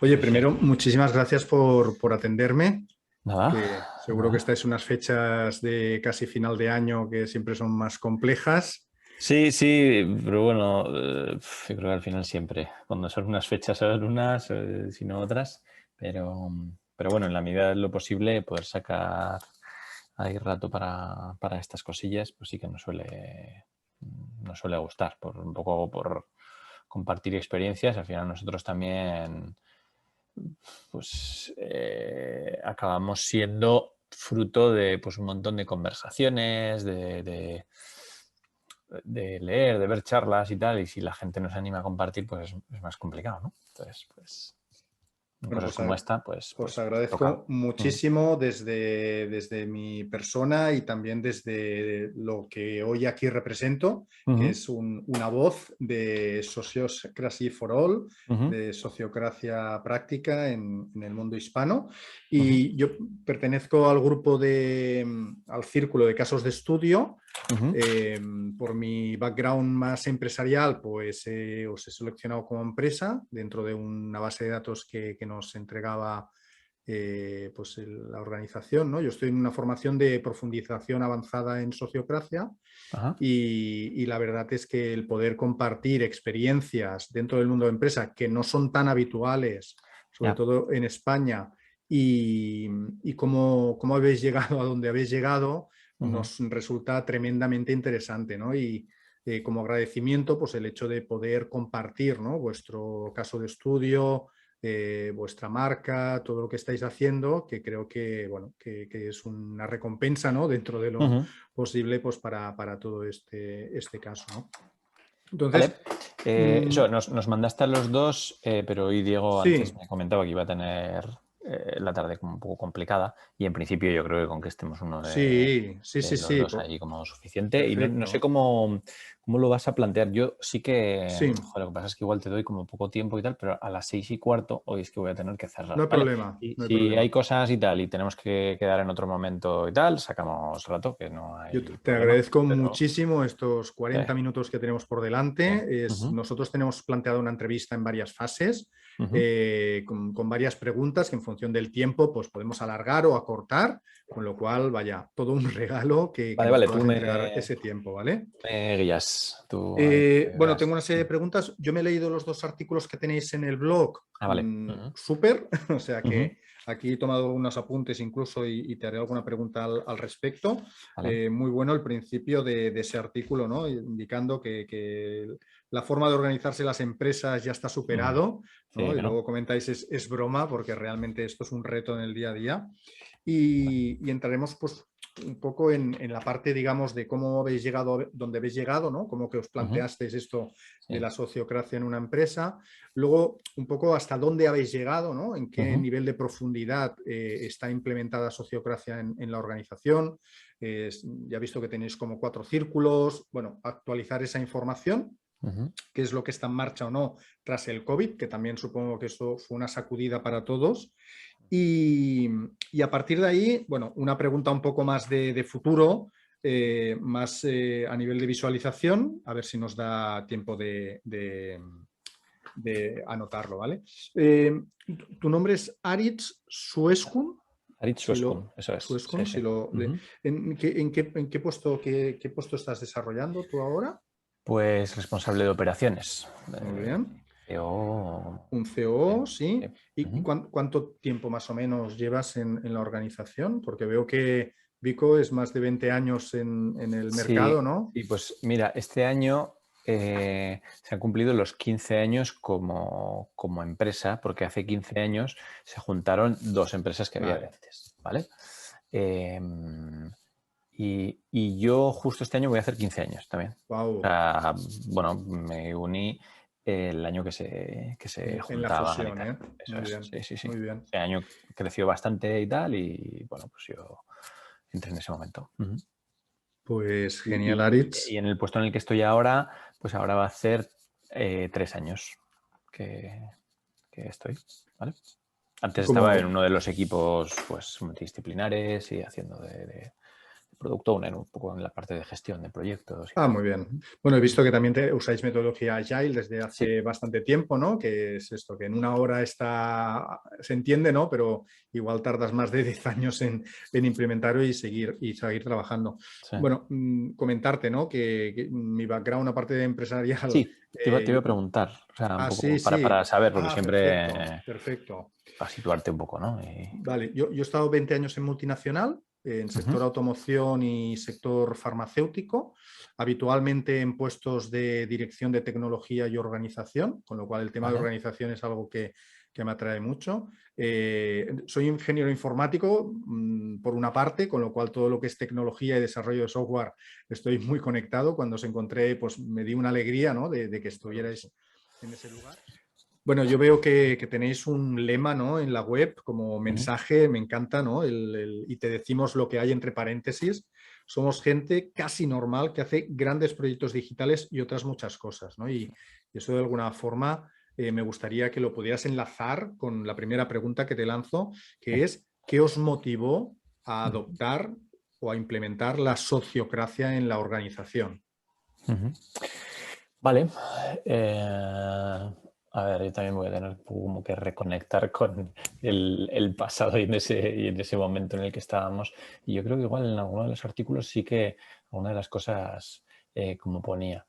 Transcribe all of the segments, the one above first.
Oye, Sí, sí. primero, muchísimas gracias por atenderme, Nada, que seguro que nada. estáis en unas fechas de casi final de año que siempre son más complejas. Sí, sí, pero bueno, yo creo que al final siempre, cuando son unas fechas son unas, si no otras, pero bueno, en la medida de lo posible, poder sacar ahí rato para estas cosillas, pues sí que nos suele gustar, un poco por compartir experiencias. Al final nosotros también, pues, acabamos siendo fruto de pues un montón de conversaciones, de leer, de ver charlas y tal, y si la gente no se anima a compartir, pues es más complicado, ¿no? Entonces, pues, en Bueno, cosas como esta, pues, os pues toca. agradezco muchísimo desde mi persona y también desde lo que hoy aquí represento, que Ujú, es una voz de Sociocracy for All, ujú, de sociocracia práctica en el mundo hispano. ujú, Y yo pertenezco al grupo al círculo de casos de estudio. ujú. Eh, por mi background más empresarial, pues os he seleccionado como empresa dentro de una base de datos que nos entregaba pues la organización, ¿no? Yo estoy en una formación de profundización avanzada en sociocracia Ajá. y la verdad es que el poder compartir experiencias dentro del mundo de empresa que no son tan habituales, sobre Ya. todo en España, y cómo habéis llegado a donde habéis llegado, Ujú. nos resulta tremendamente interesante, ¿no? Y como agradecimiento, pues el hecho de poder compartir, ¿no? Vuestro caso de estudio, vuestra marca, todo lo que estáis haciendo, que creo que, bueno, que es una recompensa, ¿no? Dentro de lo Ujú. posible, pues para todo este caso, ¿no? Entonces, Vale. mm, Eso, nos mandaste a los dos, pero hoy Diego antes sí, me comentaba que iba a tener la tarde como un poco complicada y en principio yo creo que con que estemos uno sí, sí, de sí, los sí, dos ahí como suficiente y no sé perfecto. cómo lo vas a plantear. Yo sí que, Sí, joder, lo que pasa es que igual te doy como poco tiempo y tal, pero a las 6:15 hoy es que voy a tener que cerrar, no hay ¿vale? problema, Y no hay si hay problema. cosas y tal y tenemos que quedar en otro momento y tal, sacamos rato, que no Yo hay te problema, agradezco pero muchísimo estos sí, 40 minutos que tenemos por sí. delante. Ujú, Nosotros tenemos planteado una entrevista en varias fases, ujú. con varias preguntas que en función del tiempo pues podemos alargar o acortar, con lo cual, vaya, todo un regalo que Vale, nos vale, puedas tú entregar ese tiempo, ¿vale? me guías, tú ahí Bueno, tengo verás. una serie de preguntas. Yo me he leído los dos artículos que tenéis en el blog, Ah, vale. Ujú, súper, o sea ujú, que aquí he tomado unos apuntes incluso y te haré alguna pregunta al respecto. vale. Muy bueno el principio de ese artículo, ¿no? Indicando que la forma de organizarse las empresas ya está Ujú. superado, Sí, ¿no? Y que no. luego comentáis es broma porque realmente esto es un reto en el día a día. Y entraremos pues un poco en la parte, digamos, de cómo habéis llegado, donde habéis llegado, ¿no? Cómo que os Ujú, planteasteis esto de sí. la sociocracia en una empresa. Luego, un poco hasta dónde habéis llegado, ¿no? En qué Ujú, nivel de profundidad está implementada sociocracia en la organización. Ya he visto que tenéis como 4 círculos. Bueno, actualizar esa información, ujú, qué es lo que está en marcha o no tras el COVID, que también supongo que eso fue una sacudida para todos. Y, y a partir de ahí, bueno, una pregunta un poco más de futuro, más a nivel de visualización, a ver si nos da tiempo de anotarlo, ¿vale? Tu nombre es Aritz Sueskun, Aritz si Sueskun, lo, eso es. Sí, Sueskun, sí. si lo, Ujú. ¿en qué puesto, qué puesto estás desarrollando tú ahora? Pues responsable de operaciones. Muy bien. CEO. Un Sí, COO, sí. sí. ¿Y Ujú. cuánto tiempo más o menos llevas en la organización? Porque veo que Vico es más de 20 años en el Sí, mercado, ¿no? sí, pues mira, este año se han cumplido los 15 años como empresa, porque hace 15 años se juntaron dos empresas que había de Vale. antes, ¿vale? Y yo justo este año voy a hacer 15 años también. O Wow. sea, bueno, me uní el año que se En la juntaban y fusión, tal. ¿eh? Eso Muy es, bien, sí, sí, sí. muy bien. Ese año creció bastante y tal, y bueno, pues yo entré en ese momento. Ujú. Pues Y, genial, y Aritz. en el puesto en el que estoy ahora, pues ahora va a ser 3 años que, que estoy, ¿vale? Y Antes estaba en como, uno de los equipos pues multidisciplinares y haciendo de product owner, un poco en la parte de gestión de proyectos y Ah, tal. muy bien. Bueno, he visto que también usáis metodología Agile desde Sí, hace bastante tiempo, ¿no? Que es esto, que en una hora se entiende, ¿no? Pero igual tardas más de 10 años en implementarlo y seguir trabajando. sí. Bueno, comentarte, ¿no? Que mi background, aparte de empresarial, Sí, te iba a preguntar, o sea, un sí, poco sí. para saber, porque Perfecto, siempre perfecto. para situarte un poco, ¿no? Vale, yo he estado 20 años en multinacional, en Ujú, sector automoción y sector farmacéutico, habitualmente en puestos de dirección de tecnología y organización, con lo cual el tema de vale. organización es algo que me atrae mucho. Soy ingeniero informático, por una parte, con lo cual todo lo que es tecnología y desarrollo de software estoy muy conectado. Cuando os encontré, pues me di una alegría, ¿no? de que estuvierais en ese lugar. Bueno, yo veo que tenéis un lema, ¿no? En la web como Ujú, mensaje, me encanta, ¿no? Y te decimos lo que hay entre paréntesis. Somos gente casi normal que hace grandes proyectos digitales y otras muchas cosas, ¿no? Y eso de alguna forma me gustaría que lo pudieras enlazar con la primera pregunta que te lanzo, sí, que es, ¿qué os motivó a ujú, adoptar o a implementar la sociocracia en la organización? ujú. Vale. A ver, yo también voy a tener un poco como que reconectar con el pasado y en ese momento en el que estábamos. Y yo creo que igual en alguno de los artículos sí que alguna de las cosas como ponía.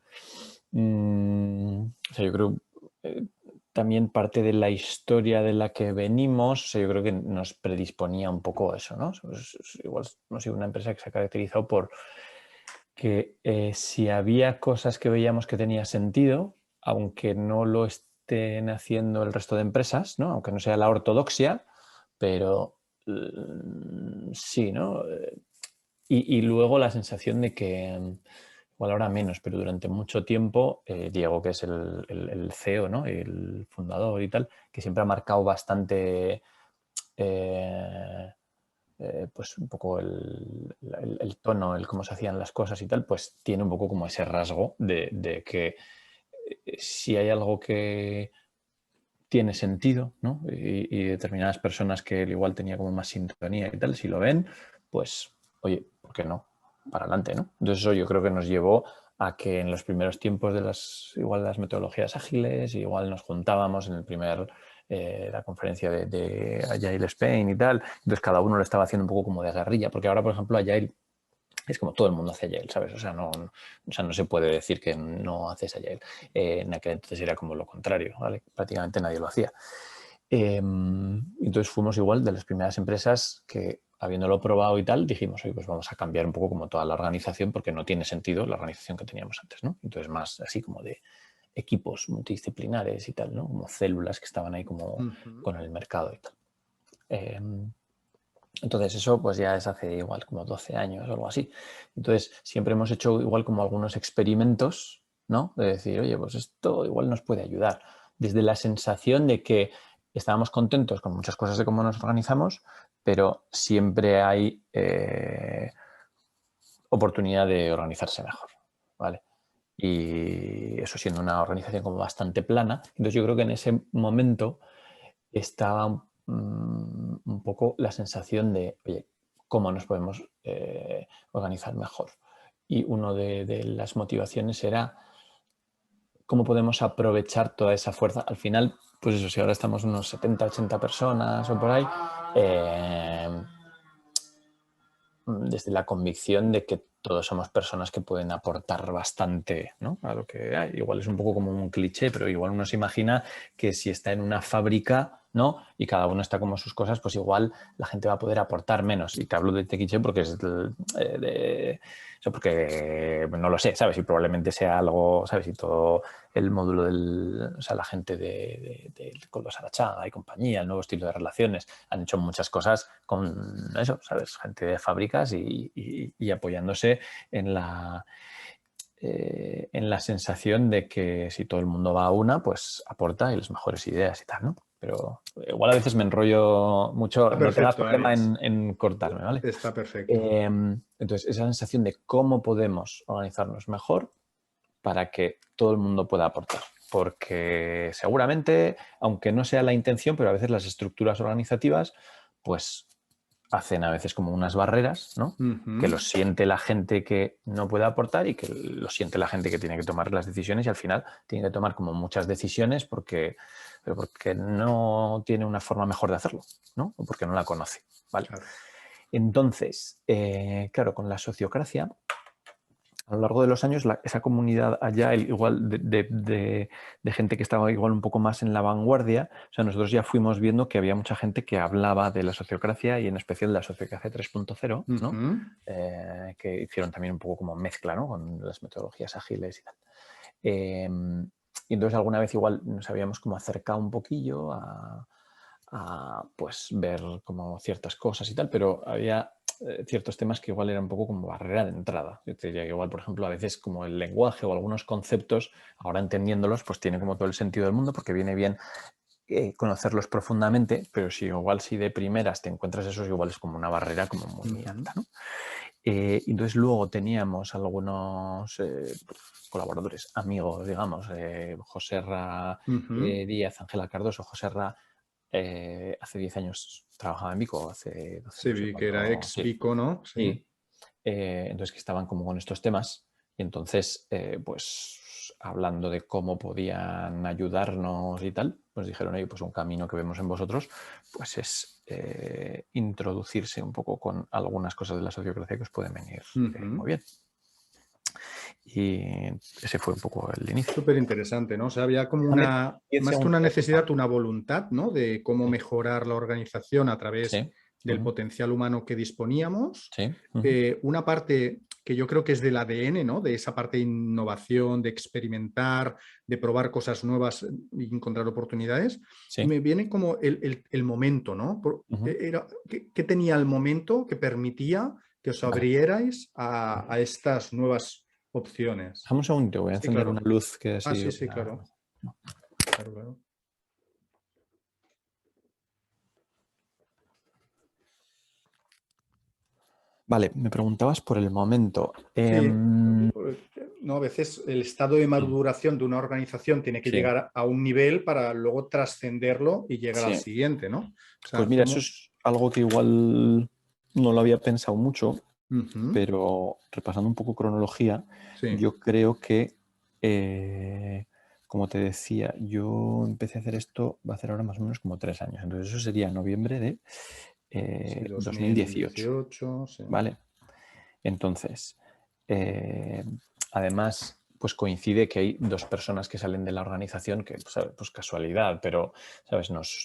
O sea, yo creo eh, también parte de la historia de la que venimos, o sea, yo creo que nos predisponía un poco a eso, ¿no? Igual hemos sido una empresa que se ha caracterizado por que si había cosas que veíamos que tenía sentido, aunque no lo estén haciendo el resto de empresas, ¿no? Aunque no sea la ortodoxia, pero sí, ¿no? Y luego la sensación de que, igual ahora menos, pero durante mucho tiempo, Diego, que es el CEO, ¿no? El fundador y tal, que siempre ha marcado bastante eh, pues un poco el tono, el cómo se hacían las cosas y tal, pues tiene un poco como ese rasgo de que si hay algo que tiene sentido, ¿no? Y determinadas personas que igual tenía como más sintonía y tal, si lo ven, pues, oye, ¿por qué no? Para adelante, ¿no? Entonces eso yo creo que nos llevó a que en los primeros tiempos de igual las metodologías ágiles, igual nos juntábamos en la conferencia de Agile Spain y tal, entonces cada uno lo estaba haciendo un poco como de guerrilla, porque ahora, por ejemplo, Agile es como todo el mundo hace Agile, ¿sabes? O sea, no se puede decir que no haces Agile. En aquel entonces era como lo contrario, ¿vale? Prácticamente nadie lo hacía. Entonces fuimos igual de las primeras empresas que, habiéndolo probado y tal, dijimos, oye, pues vamos a cambiar un poco como toda la organización porque no tiene sentido la organización que teníamos antes, ¿no? Entonces más así como de equipos multidisciplinares y tal, ¿no? Como células que estaban ahí como Ujú. con el mercado y tal. Entonces eso pues ya es hace igual como 12 años o algo así. Entonces siempre hemos hecho igual como algunos experimentos, ¿no? De decir, oye, pues esto igual nos puede ayudar. Desde la sensación de que estábamos contentos con muchas cosas de cómo nos organizamos, pero siempre hay oportunidad de organizarse mejor, ¿vale? Y eso siendo una organización como bastante plana. Entonces yo creo que en ese momento estaba un poco la sensación de, oye, ¿cómo nos podemos organizar mejor? Y una de las motivaciones era cómo podemos aprovechar toda esa fuerza. Al final, pues eso, si ahora estamos unos 70, 80 personas o por ahí, eh, desde la convicción de que todos somos personas que pueden aportar bastante, ¿no? A lo que hay. Igual es un poco como un cliché, pero igual uno se imagina que si está en una fábrica, ¿no? Y cada uno está como sus cosas, pues igual la gente va a poder aportar menos. Y te hablo de este cliché porque es eso porque no lo sé, ¿sabes? Y probablemente sea algo, ¿sabes? Y todo el módulo o sea, la gente con los Arachaga y compañía, el nuevo estilo de relaciones, han hecho muchas cosas con eso, ¿sabes? Gente de fábricas y apoyándose en en la sensación de que si todo el mundo va a una, pues aporta y las mejores ideas y tal, ¿no? Pero igual a veces me enrollo mucho, Está no tengas perfecto, problema Alex. en cortarme, ¿vale? Está perfecto. Entonces, esa sensación de cómo podemos organizarnos mejor para que todo el mundo pueda aportar. Porque seguramente, aunque no sea la intención, pero a veces las estructuras organizativas, pues hacen a veces como unas barreras, ¿no? Que lo siente la gente que no puede aportar y que lo siente la gente que tiene que tomar las decisiones, y al final tiene que tomar como muchas decisiones porque no tiene una forma mejor de hacerlo, ¿no? O porque no la conoce, ¿vale? Claro. Entonces, claro, con la sociocracia, a lo largo de los años, esa comunidad allá, igual de gente que estaba igual un poco más en la vanguardia, o sea, nosotros ya fuimos viendo que había mucha gente que hablaba de la sociocracia y en especial de la sociocracia 3.0, ¿no? Que hicieron también un poco como mezcla, ¿no? Con las metodologías ágiles y tal. Y entonces alguna vez igual nos habíamos como acercado un poquillo a pues ver como ciertas cosas y tal, pero había ciertos temas que igual eran un poco como barrera de entrada. Yo te diría que igual, por ejemplo, a veces como el lenguaje o algunos conceptos, ahora entendiéndolos, pues tiene como todo el sentido del mundo porque viene bien conocerlos profundamente, pero si igual si de primeras te encuentras esos, igual es como una barrera como muy alta, ¿no? Entonces luego teníamos algunos colaboradores, amigos, digamos, José Ra Díaz, Ángela Cardoso. José Ra hace 10 años trabajaba en Vico, hace 12 Sí, no sé vi que era cuánto. ex Sí. Vico, ¿no? Sí. Sí. Entonces que estaban como con estos temas y entonces pues hablando de cómo podían ayudarnos y tal, pues dijeron, oye, pues un camino que vemos en vosotros pues es introducirse un poco con algunas cosas de la sociocracia que os pueden venir muy bien. Y ese fue un poco el inicio. Súper interesante, ¿no? O sea, había como una, más que una necesidad, una voluntad, ¿no? De cómo mejorar la organización a través del potencial humano que disponíamos. Una parte que yo creo que es del ADN, ¿no? De esa parte de innovación, de experimentar, de probar cosas nuevas y encontrar oportunidades. Y me viene como el momento, ¿no? ¿Qué tenía el momento que permitía que os abrierais a estas nuevas opciones? Dejamos un segundo, voy a encender una luz que así... Sí, claro. Claro. Vale, me preguntabas por el momento. Sí, no, a veces el estado de maduración de una organización tiene que llegar a un nivel para luego trascenderlo y llegar al siguiente, ¿no? O sea, pues mira, eso es algo que igual no lo había pensado mucho, pero repasando un poco cronología, yo creo que, como te decía, yo empecé a hacer esto, va a hacer ahora más o menos como 3 años, entonces eso sería noviembre de 2018, ¿vale? Entonces, además, pues coincide que hay 2 personas que salen de la organización que, pues casualidad, pero, ¿sabes? Nos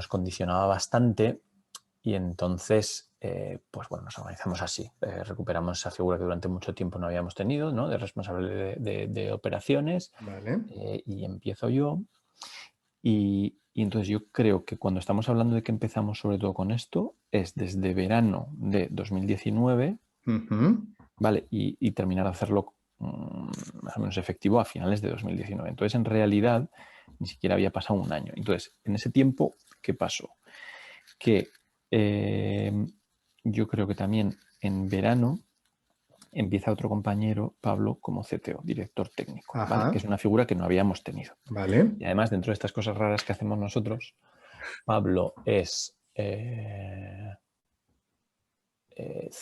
condicionaba bastante y entonces, pues bueno, nos organizamos así. Recuperamos esa figura que durante mucho tiempo no habíamos tenido, ¿no? De responsable de operaciones. Vale. Y empiezo yo. Y entonces yo creo que cuando estamos hablando de que empezamos sobre todo con esto, es desde verano de 2019, ¿vale? Y terminar de hacerlo más o menos efectivo a finales de 2019. Entonces, en realidad, ni siquiera había pasado un año. Entonces, en ese tiempo, ¿qué pasó? Que yo creo que también en verano empieza otro compañero, Pablo, como CTO, director técnico, ¿vale? Que es una figura que no habíamos tenido. Vale. Y además, dentro de estas cosas raras que hacemos nosotros, Pablo es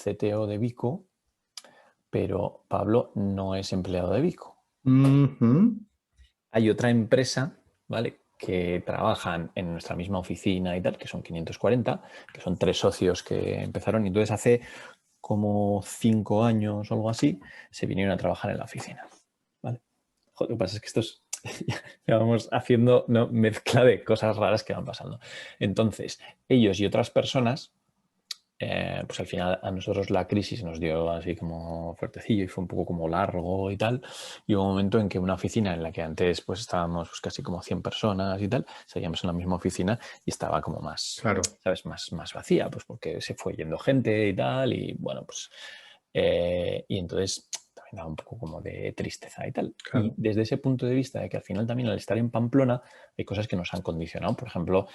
CTO de Vico, pero Pablo no es empleado de Vico. Hay otra empresa, ¿vale?, que trabajan en nuestra misma oficina y tal, que son 540, que son 3 socios que empezaron y entonces hace como 5 años o algo así, se vinieron a trabajar en la oficina, ¿vale? Joder, lo que pasa es que esto es... ya vamos haciendo, ¿no?, mezcla de cosas raras que van pasando. Entonces, ellos y otras personas, pues al final a nosotros la crisis nos dio así como fuertecillo y fue un poco como largo y tal. Y hubo un momento en que una oficina en la que antes pues estábamos pues casi como 100 personas y tal, seguíamos en la misma oficina y estaba como más, ¿sabes?, más vacía, pues porque se fue yendo gente y tal y bueno, pues... y entonces también daba un poco como de tristeza y tal. Claro. Y desde ese punto de vista de que al final también al estar en Pamplona hay cosas que nos han condicionado. Por ejemplo,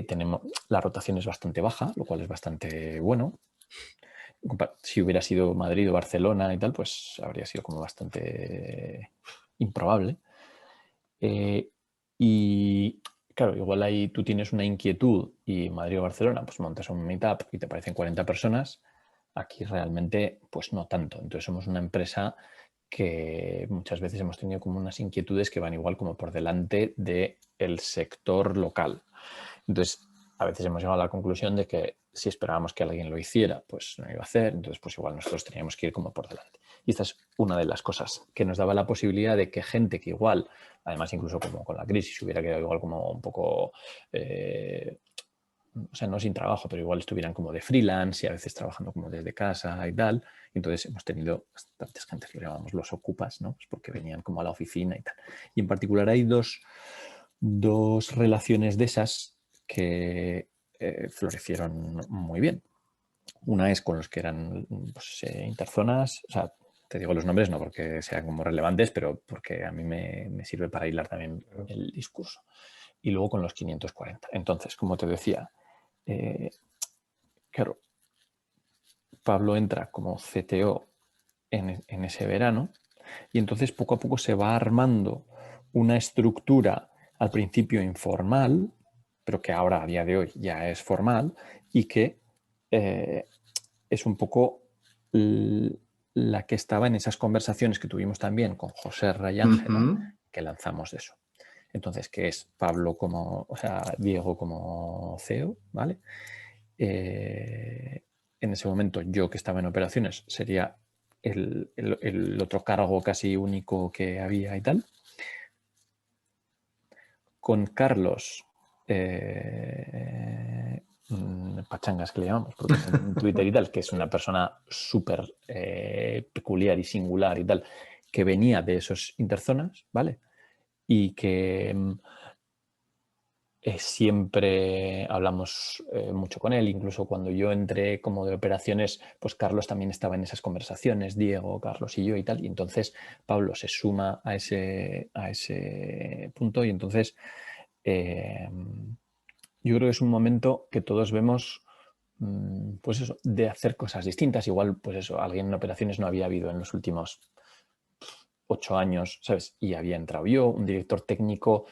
tenemos, la rotación es bastante baja, lo cual es bastante bueno. Si hubiera sido Madrid o Barcelona y tal, pues habría sido como bastante improbable. Y claro, igual ahí tú tienes una inquietud y Madrid o Barcelona, pues montas un meetup y te parecen 40 personas. Aquí realmente, pues no tanto. Entonces somos una empresa que muchas veces hemos tenido como unas inquietudes que van igual como por delante del sector local. Entonces, a veces hemos llegado a la conclusión de que si esperábamos que alguien lo hiciera, pues no iba a hacer. Entonces, pues igual nosotros teníamos que ir como por delante. Y esta es una de las cosas que nos daba la posibilidad de que gente que igual, además incluso como con la crisis, hubiera quedado igual como un poco... o sea, no sin trabajo, pero igual estuvieran como de freelance y a veces trabajando como desde casa y tal. Entonces hemos tenido bastantes gente que lo llamamos los ocupas, ¿no? Pues porque venían como a la oficina y tal. Y en particular hay dos relaciones de esas que florecieron muy bien. Una es con los que eran pues, interzonas, o sea, te digo los nombres no porque sean como relevantes, pero porque a mí me sirve para hilar también el discurso. Y luego con los 540. Entonces, como te decía, claro, Pablo entra como CTO en ese verano y entonces poco a poco se va armando una estructura al principio informal, pero que ahora a día de hoy ya es formal y que es un poco la que estaba en esas conversaciones que tuvimos también con José y Ángela, que lanzamos de eso. Entonces, ¿qué es Pablo como, o sea, Diego como CEO, ¿vale? En ese momento yo que estaba en operaciones sería el otro cargo casi único que había y tal. Con Carlos, pachangas que le llamamos, porque es en Twitter y tal, que es una persona súper peculiar y singular y tal, que venía de esos interzonas, ¿vale? Y que siempre hablamos mucho con él, incluso cuando yo entré como de operaciones, pues Carlos también estaba en esas conversaciones, Diego, Carlos y yo y tal, y entonces Pablo se suma a ese punto y entonces yo creo que es un momento que todos vemos pues eso, de hacer cosas distintas, igual pues eso, alguien en operaciones no había habido en los últimos 8 años, ¿sabes? Y había entrado yo, un director técnico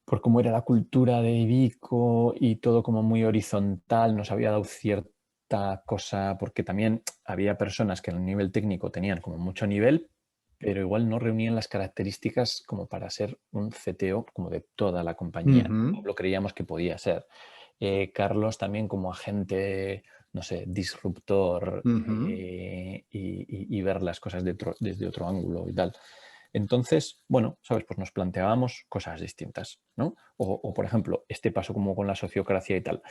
por cómo era la cultura de Ibico y todo como muy horizontal, nos había dado cierta cosa, porque también había personas que en el nivel técnico tenían como mucho nivel, pero igual no reunían las características como para ser un CTO como de toda la compañía. Lo creíamos que podía ser. Carlos también como agente, no sé, disruptor y ver las cosas desde otro ángulo y tal. Entonces, bueno, ¿sabes? Pues nos planteábamos cosas distintas, ¿no? O, por ejemplo, este paso como con la sociocracia y tal,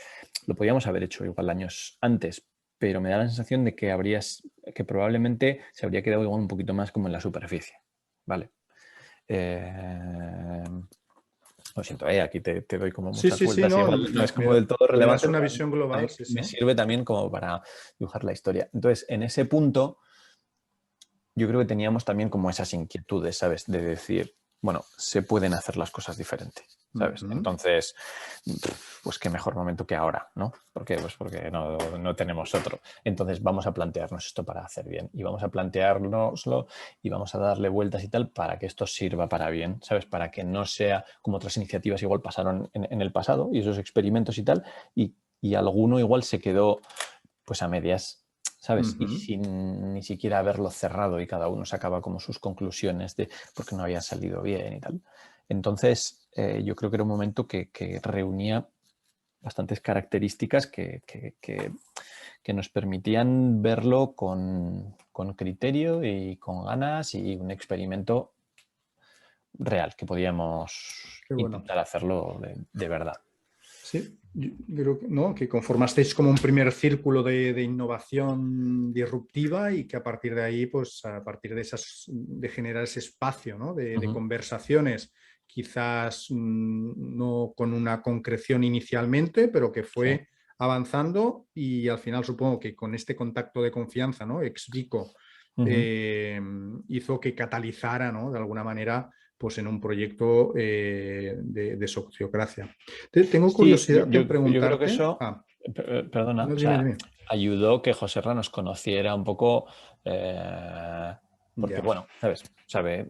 lo podíamos haber hecho igual años antes, pero me da la sensación de que probablemente se habría quedado igual un poquito más como en la superficie, ¿vale? Lo siento, aquí te doy como Sí, muchas sí, sí, vueltas, no, igual no es como del todo me das relevante, una pero visión global, sí, me sí. sirve también como para dibujar la historia. Entonces, en ese punto yo creo que teníamos también como esas inquietudes, ¿sabes? De decir, bueno, se pueden hacer las cosas diferentes, ¿sabes? Entonces, pues qué mejor momento que ahora, ¿no? ¿Por qué? Pues porque no tenemos otro. Entonces vamos a plantearnos esto para hacer bien y vamos a planteárnoslo y vamos a darle vueltas y tal para que esto sirva para bien, ¿sabes? Para que no sea como otras iniciativas igual pasaron en el pasado y esos experimentos y tal y alguno igual se quedó pues a medias, ¿sabes? Y sin ni siquiera haberlo cerrado y cada uno sacaba como sus conclusiones de por qué no había salido bien y tal. Entonces, yo creo que era un momento que reunía bastantes características que nos permitían verlo con criterio y con ganas y un experimento real, que podíamos Qué bueno. intentar hacerlo de verdad. Sí, yo creo que, ¿no? Que conformasteis como un primer círculo de innovación disruptiva y que a partir de ahí, pues a partir de de generar ese espacio, ¿no? De conversaciones, quizás no con una concreción inicialmente, pero que Sí. fue avanzando y al final supongo que con este contacto de confianza, ¿no? Ex Vico, hizo que catalizara, ¿no? De alguna manera, pues en un proyecto de sociocracia. Tengo Sí, curiosidad en yo creo que preguntarte. eso, perdona, No, o dime, sea, dime. ayudó que José Ra nos conociera un poco, eh, Porque, Ya. bueno, ¿sabes? Sabe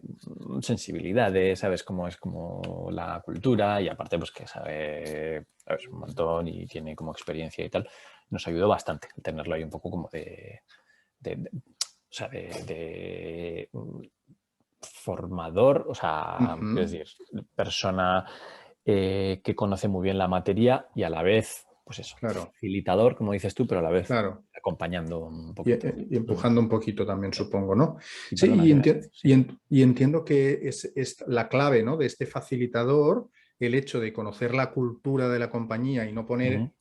sensibilidades, ¿sabes? Cómo es como la cultura y aparte pues que sabe, ¿sabes? Un montón y tiene como experiencia y tal. Nos ayudó bastante tenerlo ahí un poco como o sea, formador, o sea, es Ujú. decir, persona que conoce muy bien la materia y a la vez, pues eso, Claro, facilitador, como dices tú, pero a la vez claro. acompañando un Y, poquito. y empujando un poquito también, supongo, ¿no? Y Sí, perdona y, que me... Sí. y entiendo que es la clave, ¿no? De este facilitador, el hecho de conocer la cultura de la compañía y no poner Ujú.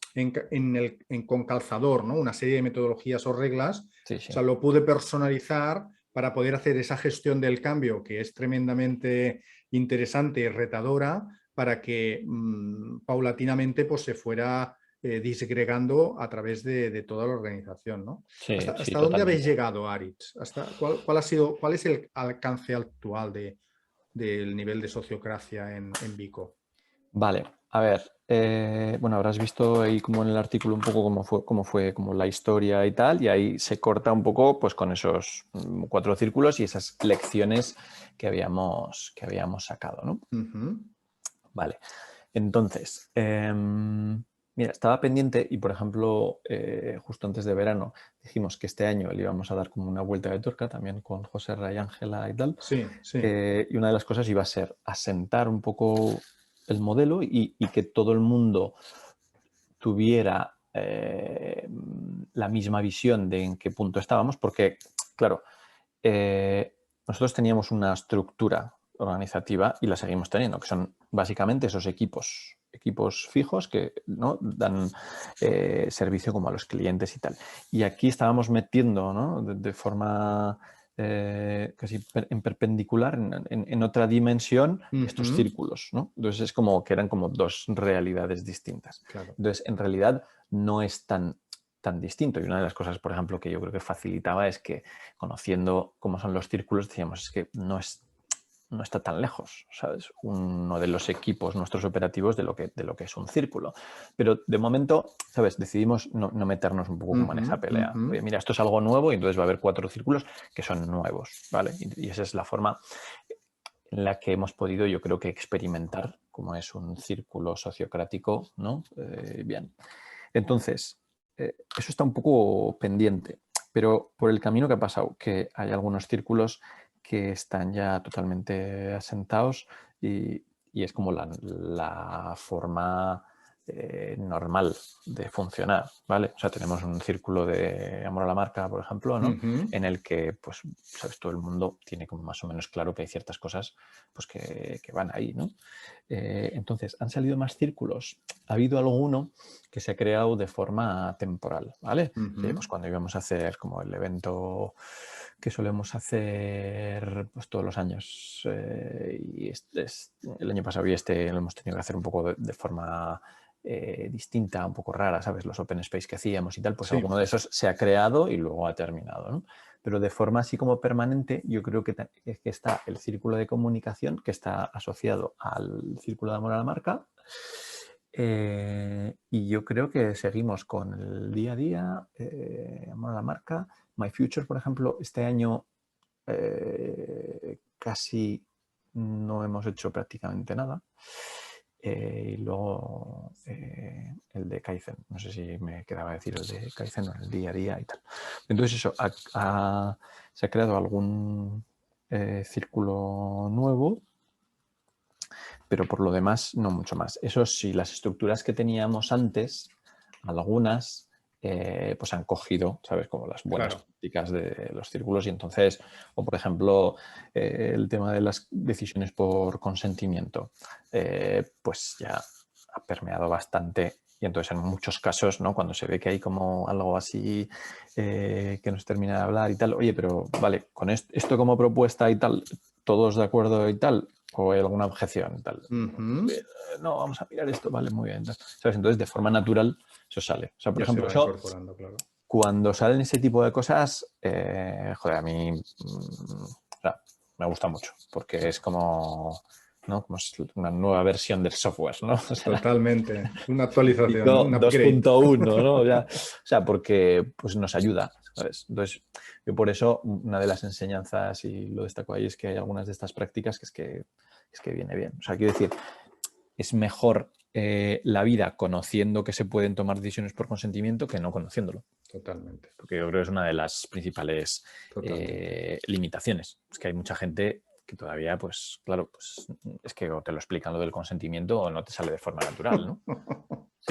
con calzador, ¿no? Una serie de metodologías o reglas. Sí, O sí. sea, lo pude personalizar para poder hacer esa gestión del cambio, que es tremendamente interesante y retadora, para que paulatinamente pues, se fuera disgregando a través de toda la organización, ¿no? Sí, sí, ¿Hasta dónde habéis totalmente. llegado, Aritz? ¿Cuál es el alcance actual del nivel de sociocracia en Vico? Vale, a ver, bueno, habrás visto ahí como en el artículo un poco cómo fue como la historia y tal, y ahí se corta un poco pues con esos 4 círculos y esas lecciones que habíamos sacado, ¿no? Ujú. Vale, entonces, mira, estaba pendiente y, por ejemplo, justo antes de verano dijimos que este año le íbamos a dar como una vuelta de tuerca también con José Ray Ángela y tal. Sí, sí. Y una de las cosas iba a ser asentar un poco el modelo y que todo el mundo tuviera la misma visión de en qué punto estábamos, porque, claro, nosotros teníamos una estructura organizativa y la seguimos teniendo, que son básicamente esos equipos fijos que, ¿no?, dan servicio como a los clientes y tal. Y aquí estábamos metiendo, ¿no?, de forma casi en perpendicular, en otra dimensión, estos Ujú. círculos, ¿no? Entonces es como que eran como 2 realidades distintas. Claro. Entonces, en realidad no es tan distinto. Y una de las cosas, por ejemplo, que yo creo que facilitaba es que conociendo cómo son los círculos, decíamos, es que no está tan lejos, ¿sabes? Uno de los equipos nuestros operativos de lo que es un círculo. Pero de momento, ¿sabes? Decidimos no meternos un poco como en Ujú, esa pelea. ujú. Oye, mira, esto es algo nuevo y entonces va a haber 4 círculos que son nuevos, ¿vale? Y esa es la forma en la que hemos podido, yo creo que experimentar cómo es un círculo sociocrático, ¿no? Bien. Entonces, eso está un poco pendiente, pero por el camino que ha pasado, que hay algunos círculos que están ya totalmente asentados y es como la forma normal de funcionar, ¿vale? O sea, tenemos un círculo de amor a la marca, por ejemplo, ¿no? Ujú. En el que, pues, sabes, todo el mundo tiene como más o menos claro que hay ciertas cosas pues, que van ahí, ¿no? Entonces, ¿han salido más círculos? Ha habido alguno que se ha creado de forma temporal, ¿vale? Ujú. Pues cuando íbamos a hacer como el evento que solemos hacer pues, todos los años y el año pasado y este lo hemos tenido que hacer un poco de forma distinta, un poco rara, ¿sabes? Los open space que hacíamos y tal, pues Sí. alguno de esos se ha creado y luego ha terminado, ¿no? Pero de forma así como permanente, yo creo que está el círculo de comunicación que está asociado al círculo de amor a la marca. Y yo creo que seguimos con el día a día, amor a la marca. My Future, por ejemplo, este año casi no hemos hecho prácticamente nada. Y luego el de Kaizen, no sé si me quedaba decir el de Kaizen o el día a día y tal. Entonces eso, se ha creado algún círculo nuevo, pero por lo demás no mucho más. Eso sí, las estructuras que teníamos antes, algunas pues han cogido, ¿sabes? Como las buenas Claro. prácticas de los círculos y entonces, o por ejemplo, el tema de las decisiones por consentimiento, pues ya ha permeado bastante y entonces en muchos casos, ¿no? Cuando se ve que hay como algo así que no se termina de hablar y tal, oye, pero vale, con esto como propuesta y tal, todos de acuerdo y tal, o hay alguna objeción y tal. Ujú. No, vamos a mirar esto, vale, muy bien. ¿Sabes? Entonces, de forma natural, eso sale. O sea, por Ya se ejemplo, va eso, incorporando, claro. cuando salen ese tipo de cosas, joder, a mí o sea, me gusta mucho, porque es como, ¿no? Como es una nueva versión del software, ¿no? O sea, Totalmente. Una actualización, ¿no? Pico Un upgrade. 2.1, ¿no? Ya, o sea, porque pues nos ayuda. ¿sabes? Entonces, yo por eso, una de las enseñanzas, y lo destaco ahí, es que hay algunas de estas prácticas que viene bien. O sea, quiero decir, es mejor la vida conociendo que se pueden tomar decisiones por consentimiento que no conociéndolo. Totalmente. Porque yo creo que es una de las principales limitaciones. Es que hay mucha gente que todavía, pues claro, pues es que o te lo explican lo del consentimiento o no te sale de forma natural, ¿no?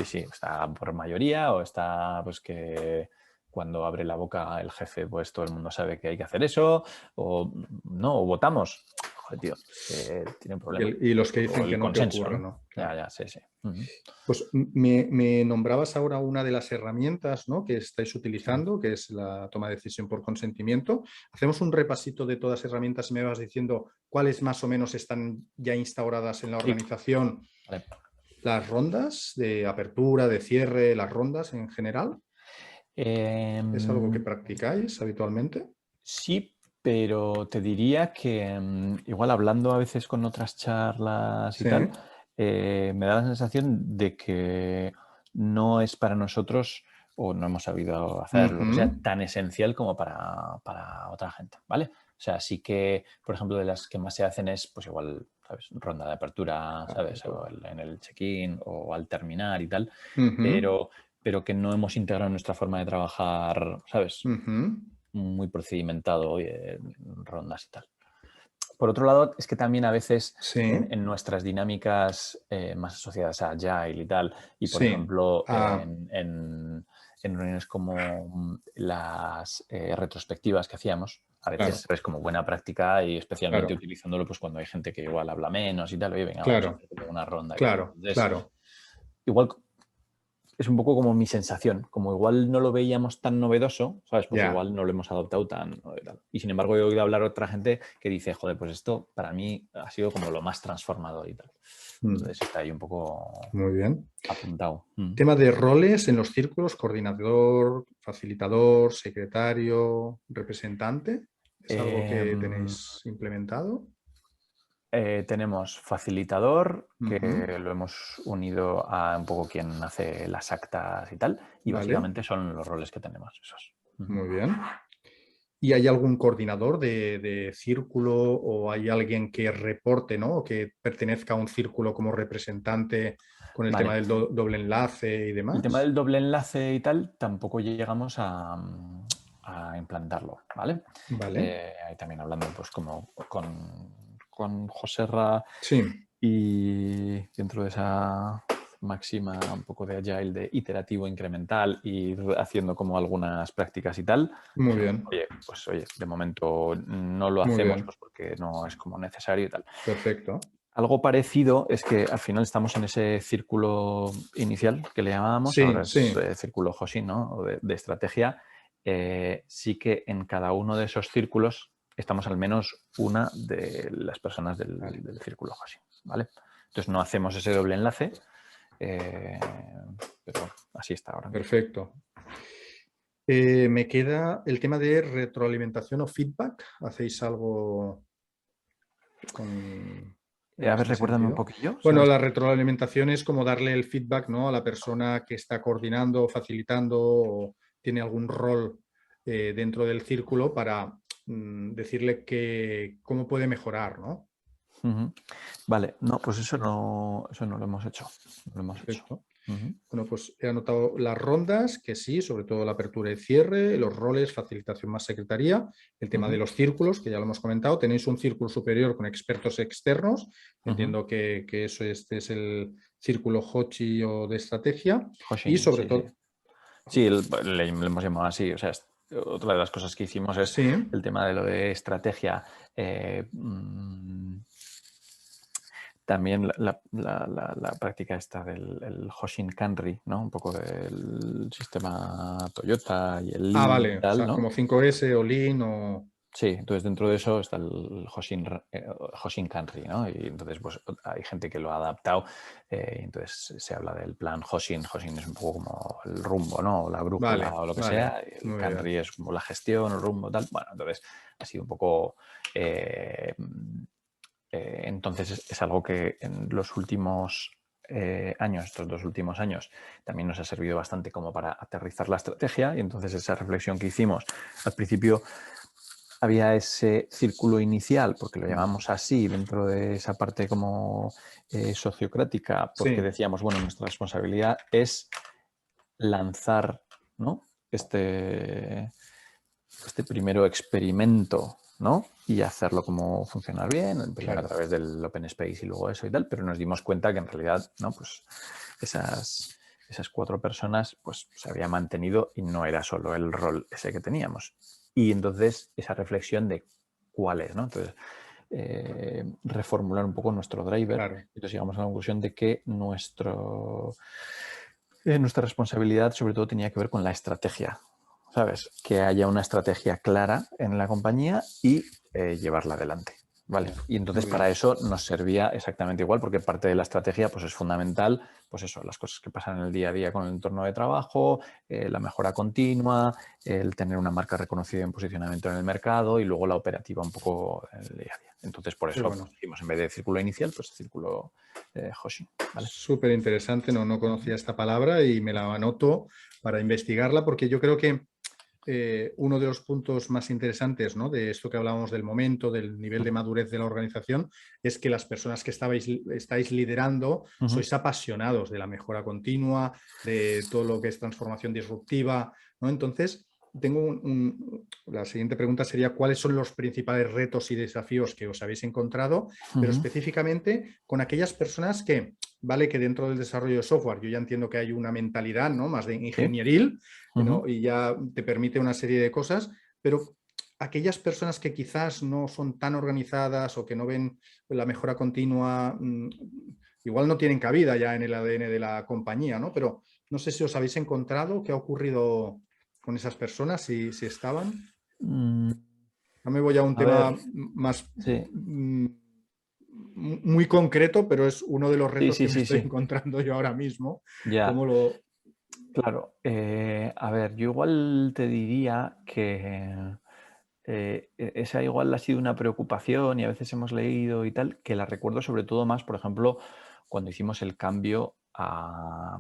Sí, está por mayoría o está pues que cuando abre la boca el jefe, pues todo el mundo sabe que hay que hacer eso, o no, o votamos. Joder, tío, es que tiene un problema. Y los que O dicen que el no, que consenso, ocurre, ¿no? ¿no? Claro. Ya, sí. Uh-huh. Pues me nombrabas ahora una de las herramientas, ¿no?, que estáis utilizando, que es la toma de decisión por consentimiento. Hacemos un repasito de todas las herramientas y me vas diciendo cuáles más o menos están ya instauradas en la organización. Vale. Las rondas de apertura, de cierre, las rondas en general. ¿Es algo que practicáis habitualmente? Sí, pero te diría que igual hablando a veces con otras charlas y tal, me da la sensación de que no es para nosotros, o no hemos sabido hacerlo, lo que sea, tan esencial como para otra gente, ¿vale? O sea, sí que, por ejemplo, de las que más se hacen es, pues igual, ¿sabes? Ronda de apertura, ¿sabes? O en el check-in o al terminar y tal, pero que no hemos integrado en nuestra forma de trabajar, ¿sabes? Muy procedimentado, oye, rondas y tal. Por otro lado, es que también a veces en nuestras dinámicas más asociadas a Agile y tal, y por ejemplo en reuniones como las retrospectivas que hacíamos, a veces es como buena práctica y especialmente utilizándolo pues cuando hay gente que igual habla menos y tal, oye, venga, vamos a hacer una ronda. Igual es un poco como mi sensación, como igual no lo veíamos tan novedoso, ¿sabes? Pues igual no lo hemos adoptado tan... Y sin embargo he oído hablar a otra gente que dice, joder, pues esto para mí ha sido como lo más transformador y tal. Entonces está ahí un poco muy bien apuntado. Tema de roles en los círculos, coordinador, facilitador, secretario, representante. ¿Es algo que tenéis implementado? Tenemos facilitador, que lo hemos unido a un poco quien hace las actas y tal, y básicamente son los roles que tenemos esos. Muy bien. ¿Y hay algún coordinador de círculo o hay alguien que reporte, ¿no?, o que pertenezca a un círculo como representante con el tema del doble enlace y demás? El tema del doble enlace y tal tampoco llegamos a implantarlo, ¿vale? Ahí también hablando pues como con Joserra y dentro de esa máxima un poco de agile, de iterativo incremental y haciendo como algunas prácticas y tal. Muy bien. Oye, de momento no lo hacemos pues porque no es como necesario y tal. Perfecto. Algo parecido es que al final estamos en ese círculo inicial que le llamábamos, ahora es círculo Hoshin, ¿no? O de estrategia. Sí que en cada uno de esos círculos estamos al menos una de las personas del círculo Hoshin, ¿vale? Entonces no hacemos ese doble enlace, pero así está ahora. Perfecto. Me queda el tema de retroalimentación o feedback. ¿Hacéis algo con... A ver, recuérdame un poquillo. Bueno, la retroalimentación es como darle el feedback, ¿no?, a la persona que está coordinando, facilitando o tiene algún rol dentro del círculo para decirle cómo puede mejorar, ¿no? Vale, no, pues eso no lo hemos hecho. No lo hemos hecho. Bueno, pues he anotado las rondas, que sí, sobre todo la apertura y cierre, los roles, facilitación más secretaría, el tema de los círculos, que ya lo hemos comentado. Tenéis un círculo superior con expertos externos. Entiendo que eso este es el círculo Hochi o de estrategia. Hoshin, y sobre todo... Sí, le hemos llamado así. O sea, otra de las cosas que hicimos es el tema de lo de estrategia. También la práctica esta del Hoshin Kanri, ¿no? Un poco del sistema Toyota y el Lean vale. y tal, O sea, ¿no? como 5S o Lean o... Sí, entonces dentro de eso está el Hoshin Kanri, ¿no? Y entonces pues hay gente que lo ha adaptado y entonces se habla del plan Hoshin. Hoshin es un poco como el rumbo, ¿no? O la brújula o lo que sea. El Kanri es como la gestión, el rumbo, tal. Bueno, entonces ha sido un poco... entonces es algo que en los últimos años, estos 2 últimos años, también nos ha servido bastante como para aterrizar la estrategia y entonces esa reflexión que hicimos al principio había ese círculo inicial, porque lo llamamos así, dentro de esa parte como sociocrática, porque Sí, decíamos, bueno, nuestra responsabilidad es lanzar, ¿no? este primero experimento, ¿no? Y hacerlo como funcionar bien, primero a claro. través del Open Space y luego eso y tal, pero nos dimos cuenta que en realidad, ¿no? Pues esas 4 personas pues se había mantenido y no era solo el rol ese que teníamos. Y entonces esa reflexión de cuál es, ¿no? Entonces, reformular un poco nuestro driver. Claro, Entonces llegamos a la conclusión de que nuestra responsabilidad sobre todo tenía que ver con la estrategia, ¿sabes? Que haya una estrategia clara en la compañía y llevarla adelante. ¿Vale? Y entonces muy para bien. eso nos servía exactamente igual, porque parte de la estrategia pues, es fundamental, pues eso, las cosas que pasan en el día a día con el entorno de trabajo, la mejora continua, el tener una marca reconocida en posicionamiento en el mercado y luego la operativa un poco en el día a día. Entonces por Qué eso pues, bueno. hicimos en vez de círculo inicial, pues círculo Hoshin. ¿Vale? Súper interesante, no conocía esta palabra y me la anoto para investigarla porque yo creo que uno de los puntos más interesantes, ¿no?, de esto que hablábamos del momento, del nivel de madurez de la organización, es que las personas que estáis liderando sois apasionados de la mejora continua, de todo lo que es transformación disruptiva, ¿no? Entonces, la siguiente pregunta sería ¿cuáles son los principales retos y desafíos que os habéis encontrado? Pero específicamente con aquellas personas que, vale, que dentro del desarrollo de software yo ya entiendo que hay una mentalidad, ¿no?, más de ¿Sí? ingenieril, ¿no?, y ya te permite una serie de cosas, pero aquellas personas que quizás no son tan organizadas o que no ven la mejora continua, igual no tienen cabida ya en el ADN de la compañía, ¿no? Pero no sé si os habéis encontrado, qué ha ocurrido con esas personas, si estaban. Mm, No me voy a un a ver, tema más sí, muy concreto, pero es uno de los sí, retos sí, que me sí, estoy sí, encontrando yo ahora mismo. ya, ¿Cómo lo...? claro. A ver, yo igual te diría que esa igual ha sido una preocupación y a veces hemos leído y tal, que la recuerdo sobre todo más, por ejemplo, cuando hicimos el cambio a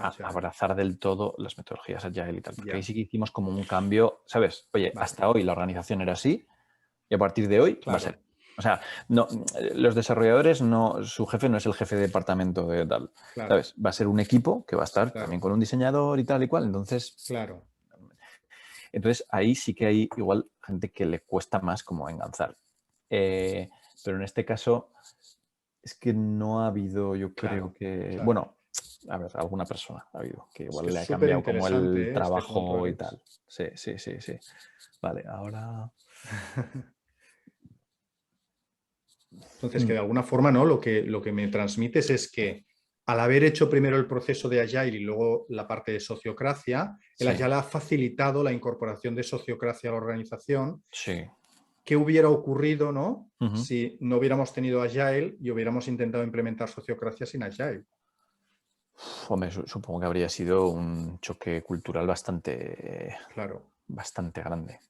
Agile. abrazar del todo las metodologías Agile y tal, porque ahí Ya, sí que hicimos como un cambio, ¿sabes? Oye, vale, hasta hoy la organización era así y a partir de hoy va a ser. claro, O sea, no, los desarrolladores no, su jefe no es el jefe de departamento de tal, claro, ¿sabes? Va a ser un equipo que va a estar también claro, con un diseñador y tal y cual. claro, Entonces ahí sí que hay igual gente que le cuesta más como enganzar. Eh, pero en este caso es que no ha habido, yo creo claro, que, claro. bueno, a ver, alguna persona ha habido que Es que igual le es ha súper cambiado como el interesante, este punto, trabajo y Alex. tal. Sí, sí, sí, sí. Vale, ahora... Entonces, que Mm, de alguna forma, ¿no?, lo que me transmites es que al haber hecho primero el proceso de Agile y luego la parte de sociocracia, el sí, Agile ha facilitado la incorporación de sociocracia a la organización. sí. ¿Qué hubiera ocurrido, ¿no?, Ujú. si no hubiéramos tenido Agile y hubiéramos intentado implementar sociocracia sin Agile? Hombre, supongo que habría sido un choque cultural Claro, bastante grande.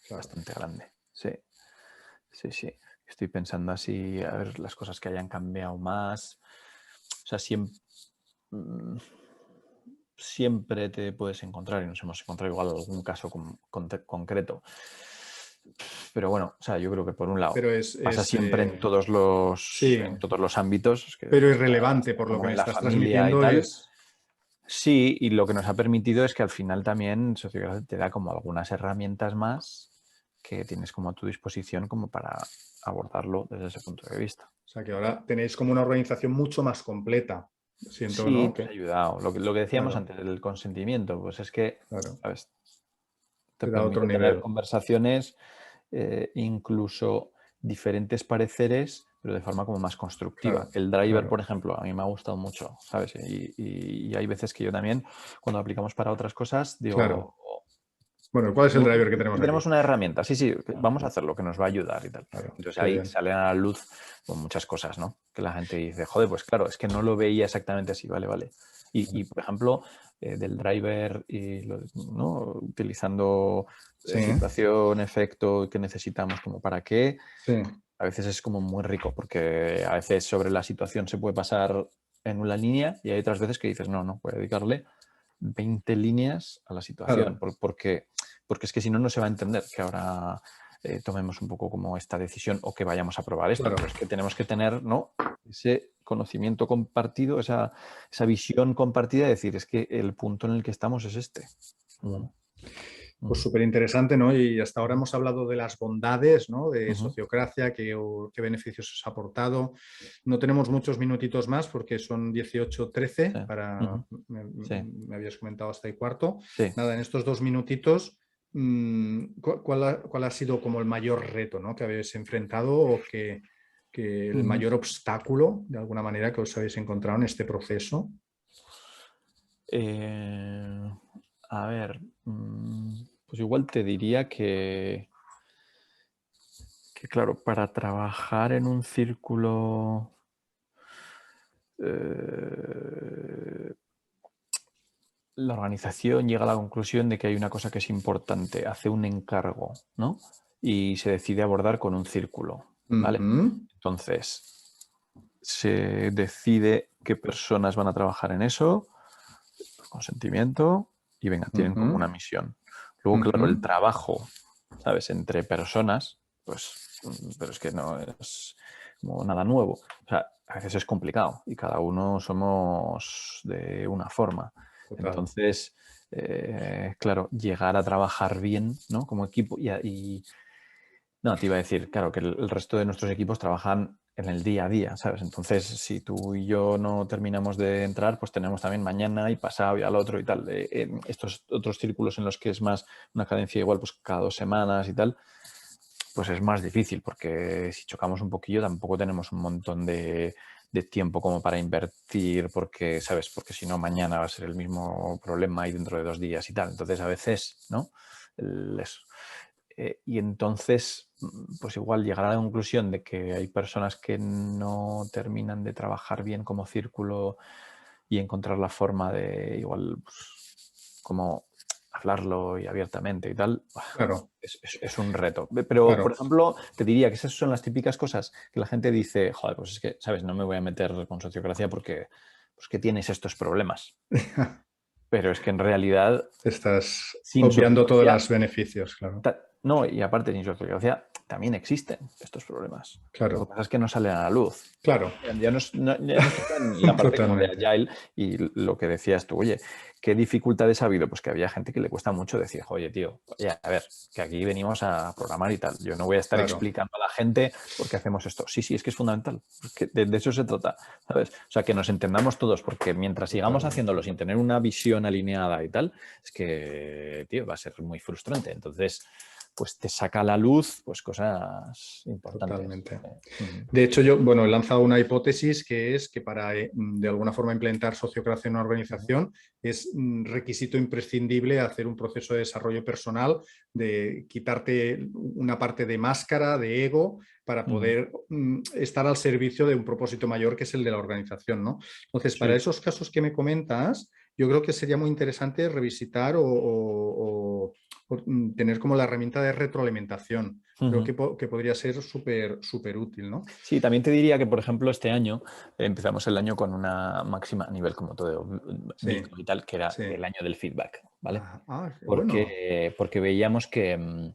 claro. Bastante grande. Sí, sí, sí. Estoy pensando así, a ver las cosas que hayan cambiado más. O sea, siempre te puedes encontrar, y nos hemos encontrado igual algún caso concreto. Pero bueno, o sea, yo creo que por un lado Pero pasa siempre sí, en todos los ámbitos, es que pero es relevante hasta por lo que como me en la estás familia y transmitiendo tal. es, Sí, y lo que nos ha permitido es que al final también Sociocracia te da como algunas herramientas más que tienes como a tu disposición como para abordarlo desde ese punto de vista. o sea, que ahora tenéis como una organización mucho más completa. Siento, Sí, ¿no? nos ha Que, ayudado. Lo que decíamos claro, antes del consentimiento, pues es que, claro, ¿sabes? Te te da otro permite tener nivel. conversaciones, incluso diferentes pareceres, pero de forma como más constructiva. Claro, El driver, por claro, ejemplo, a mí me ha gustado mucho, ¿sabes? Y hay veces que yo también, cuando aplicamos para otras cosas, digo, claro. Bueno, ¿cuál es el driver que aquí tenemos aquí? tenemos una herramienta, sí, sí, vamos a hacerlo, que nos va a ayudar y tal. Claro, Entonces qué ahí bien. salen a la luz con muchas cosas, ¿no? Que la gente dice, joder, pues claro, es que no lo veía exactamente así, vale, vale. Por ejemplo, del driver, ¿no? Utilizando Sí, situación, efecto que necesitamos como para qué, sí, a veces es como muy rico, porque a veces sobre la situación se puede pasar en una línea y hay otras veces que dices, no, voy a dedicarle 20 líneas a la situación, Claro, porque es que si no, no se va a entender que ahora tomemos un poco como esta decisión o que vayamos a probar esto, claro. pero es que tenemos que tener, ¿no?, ese conocimiento compartido, esa visión compartida de decir, es que el punto en el que estamos es este. Pues súper interesante, ¿no? Y hasta ahora hemos hablado de las bondades, ¿no? De Ujú. Sociocracia, qué beneficios os ha aportado. No tenemos muchos minutitos más porque son 18:13 Sí. para, Ujú. Sí. me habías comentado hasta y cuarto. Sí. Nada, en estos 2 minutitos, ¿cuál ha sido como el mayor reto, ¿no? Que habéis enfrentado o que el Ujú. mayor obstáculo, de alguna manera, que os habéis encontrado en este proceso? Eh, a ver, pues igual te diría que claro, para trabajar en un círculo eh, la organización llega a la conclusión de que hay una cosa que es importante, hace un encargo, ¿no? Y se decide abordar con un círculo, ¿vale? Ujú, Entonces, se decide qué personas van a trabajar en eso, por consentimiento, y venga, tienen como una ujú, misión. Luego, ujú. claro, el trabajo, ¿sabes? Entre personas, pues, pero es que no es como nada nuevo. O sea, a veces es complicado y cada uno somos de una forma. Total. Entonces, claro, llegar a trabajar bien, ¿no? Como equipo no, te iba a decir, claro, que el resto de nuestros equipos trabajan en el día a día, ¿sabes? Entonces, si tú y yo no terminamos de entrar, pues tenemos también mañana y pasado y al otro y tal. Estos otros círculos en los que es más una cadencia igual, pues cada 2 semanas y tal, pues es más difícil porque si chocamos un poquillo tampoco tenemos un montón de tiempo como para invertir porque, ¿sabes? Porque si no, mañana va a ser el mismo problema y dentro de 2 días y tal. Entonces, a veces, ¿no? Eso. Y entonces, pues igual llegar a la conclusión de que hay personas que no terminan de trabajar bien como círculo y encontrar la forma de igual, pues, como hablarlo y abiertamente y tal, Claro, es un reto. Pero, por claro. ejemplo, te diría que esas son las típicas cosas que la gente dice, joder, pues es que, ¿sabes? No me voy a meter con sociocracia porque pues que tienes estos problemas. Pero es que en realidad, Estás sin obviando todos sociocracia, los beneficios, claro. no, y aparte sin sociocracia también existen estos problemas. Lo que Claro, pasa es que no salen a la luz. claro, Ya no está en la parte como de totalmente. Agile y lo que decías tú, oye, ¿qué dificultades ha habido? Pues que había gente que le cuesta mucho decir, oye, tío, oye, a ver, que aquí venimos a programar y tal. Yo no voy a estar Claro, explicando a la gente por qué hacemos esto. Sí, sí, es que es fundamental. Es que de eso se trata, ¿sabes? O sea, que nos entendamos todos, porque mientras sigamos totalmente. haciéndolo sin tener una visión alineada y tal, es que, tío, va a ser muy frustrante. Entonces, pues te saca a la luz pues cosas importantes. Totalmente. Ujú. De hecho, yo, bueno, he lanzado una hipótesis que es que para, de alguna forma, implementar sociocracia en una Ujú. organización es requisito imprescindible hacer un proceso de desarrollo personal, de quitarte una parte de máscara, de ego, para Ujú. poder estar al servicio de un propósito mayor que es el de la organización, ¿no? Entonces, para Sí. esos casos que me comentas, yo creo que sería muy interesante revisitar o tener como la herramienta de retroalimentación. Creo Ujú. que podría ser súper súper útil, ¿no? Sí, también te diría que, por ejemplo, este año empezamos el año con una máxima a nivel como todo Sí, Vico y tal, que era sí. el año del feedback, ¿vale? Qué bueno. Porque veíamos que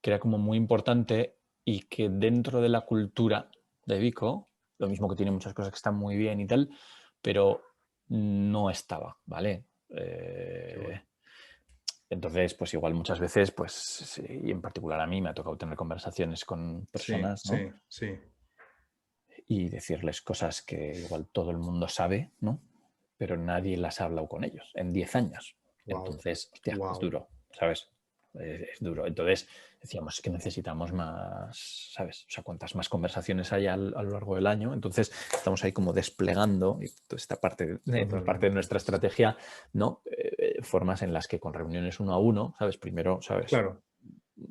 era como muy importante y que dentro de la cultura de Vico, lo mismo que tiene muchas cosas que están muy bien y tal, pero no estaba, ¿vale? Qué bueno. Entonces, pues igual muchas veces, pues, sí, y en particular a mí me ha tocado tener conversaciones con Sí, personas, ¿no? sí, sí. Y decirles cosas que igual todo el mundo sabe, ¿no? Pero nadie las ha hablado con ellos en 10 años. Wow, Entonces, hostia, es wow. duro, ¿sabes? Es duro. Entonces, decíamos que necesitamos más, ¿sabes? O sea, cuantas más conversaciones haya a lo largo del año. Entonces, estamos ahí como desplegando y toda esta parte de Totalmente. nuestra estrategia, ¿no? Formas en las que con reuniones uno a uno, ¿sabes? Primero, ¿sabes? Claro,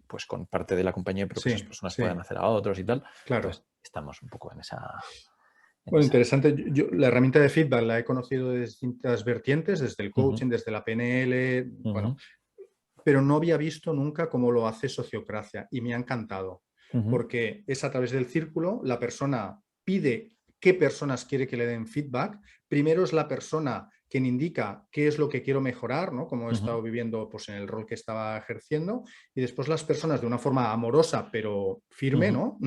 Pues con parte de la compañía, pero que esas sí, personas puedan sí, hacer a otros y tal. claro. Entonces, estamos un poco en esa... En Bueno, esa. interesante. La herramienta de feedback la he conocido de distintas vertientes, desde el Ujú. coaching, desde la PNL, bueno, Ujú. pero no había visto nunca cómo lo hace Sociocracia y me ha encantado, Ujú. porque es a través del círculo, la persona pide qué personas quiere que le den feedback. Primero es la persona quien indica qué es lo que quiero mejorar, ¿no? Como he estado viviendo pues, en el rol que estaba ejerciendo, y después las personas de una forma amorosa pero firme, ¿no?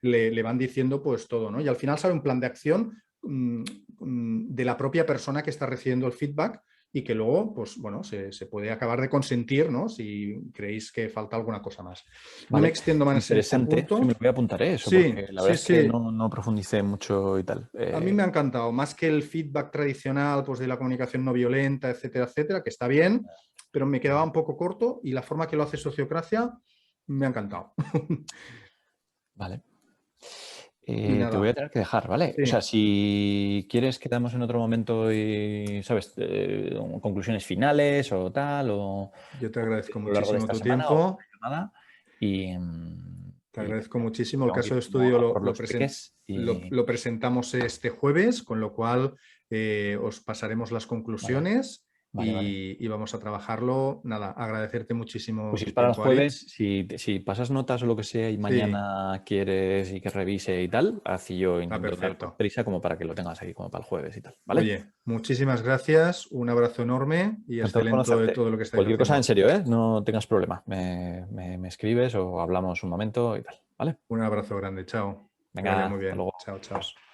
le van diciendo pues todo, ¿no? Y al final sale un plan de acción de la propia persona que está recibiendo el feedback y que luego, pues bueno, se puede acabar de consentir, ¿no? Si creéis que falta alguna cosa más. No me Vale, extiendo más en este interesante. Sí, me punto. lo voy a apuntar eso, Sí, porque la verdad sí, es que sí. no profundicé mucho y tal. A mí me ha encantado, más que el feedback tradicional pues, de la comunicación no violenta, etcétera, etcétera, que está bien, pero me quedaba un poco corto y la forma que lo hace Sociocracia me ha encantado. Vale. Y Te voy a nada, tener que dejar, ¿vale? O sea, sí, si quieres quedamos en otro momento y, ¿sabes? Conclusiones finales o tal, o yo te a agradezco lo largo de muchísimo esta tu semana o tiempo, una llamada y, te y agradezco terminamos. muchísimo. El Tengo que caso ir de como estudio a por los peques y... lo presentamos este jueves, con lo cual os pasaremos las Vale, conclusiones vale, vale. y vamos a trabajarlo. Nada, agradecerte muchísimo Pues si es tu para el tiempo, Ari. jueves, si pasas notas o lo que sea y Sí, mañana quieres y que revise y tal, así yo está intento tener perfecto. prisa como para que lo tengas ahí como para el jueves y tal, ¿vale? Oye, muchísimas gracias, un abrazo enorme y Encantado de excelente de conocerte. todo lo que estáis Cualquier cosa en haciendo. serio, ¿eh? No tengas problema. Me escribes o hablamos un momento y tal, ¿vale? Un abrazo grande, chao. Que vaya Venga, muy hasta bien. luego. Chao, chao. Adiós.